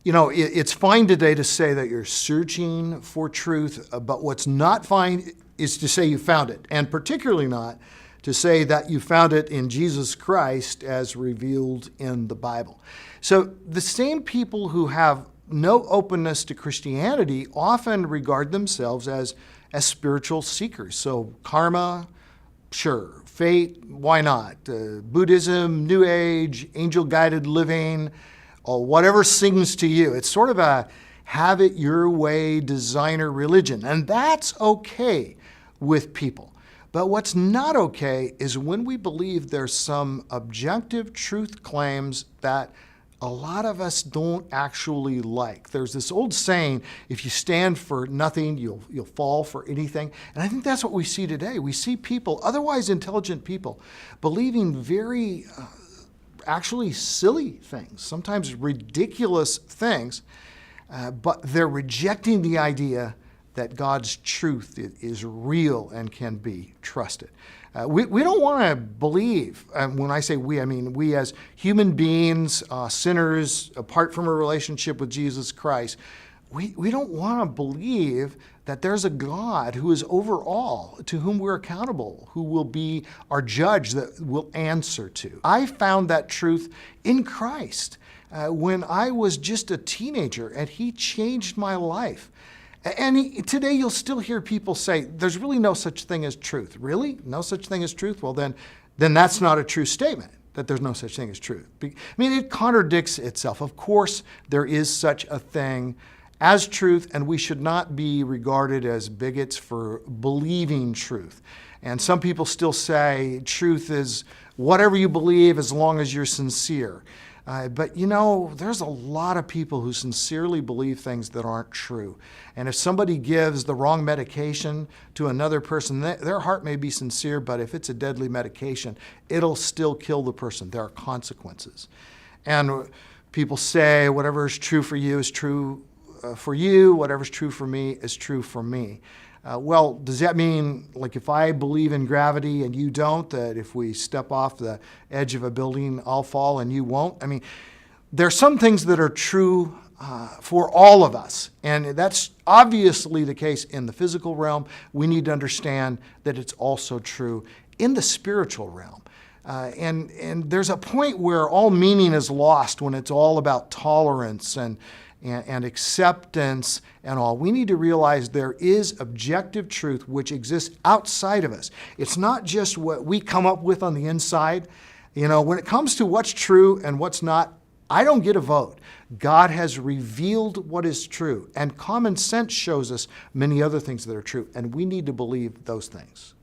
You know, it's fine today to say that you're searching for truth, but what's not fine is to say you found it, and particularly not to say that you found it in Jesus Christ as revealed in the Bible. So the same people who have no openness to Christianity often regard themselves as spiritual seekers. So karma, sure. Fate, why not? Buddhism, New Age, angel-guided living, or whatever sings to you. It's sort of a have it your way designer religion, and that's okay with people. But what's not okay is when we believe there's some objective truth claims that a lot of us don't actually like. There's this old saying, if you stand for nothing, you'll fall for anything. And I think that's what we see today. We see people, otherwise intelligent people, believing very actually silly things, sometimes ridiculous things, but they're rejecting the idea that God's truth is real and can be trusted. We don't want to believe, when I say we, I mean we as human beings, sinners, apart from a relationship with Jesus Christ, we don't want to believe that there's a God who is over all, to whom we're accountable, who will be our judge that we'll answer to. I found that truth in Christ when I was just a teenager, and He changed my life. And today you'll still hear people say, there's really no such thing as truth. Really? No such thing as truth? Well, then that's not a true statement, that there's no such thing as truth. I mean, it contradicts itself. Of course, there is such a thing as truth, and we should not be regarded as bigots for believing truth. And some people still say truth is whatever you believe as long as you're sincere. But you know, there's a lot of people who sincerely believe things that aren't true. And if somebody gives the wrong medication to another person, their heart may be sincere, but if it's a deadly medication, it'll still kill the person. There are consequences. And people say whatever is true for you is true for you, whatever's true for me is true for me. Well, does that mean, like, if I believe in gravity and you don't, that if we step off the edge of a building, I'll fall and you won't? I mean, there are some things that are true for all of us, and that's obviously the case in the physical realm. We need to understand that it's also true in the spiritual realm. And there's a point where all meaning is lost when it's all about tolerance and acceptance and all. We need to realize there is objective truth which exists outside of us. It's not just what we come up with on the inside. You know, when it comes to what's true and what's not, I don't get a vote. God has revealed what is true, and common sense shows us many other things that are true, and we need to believe those things.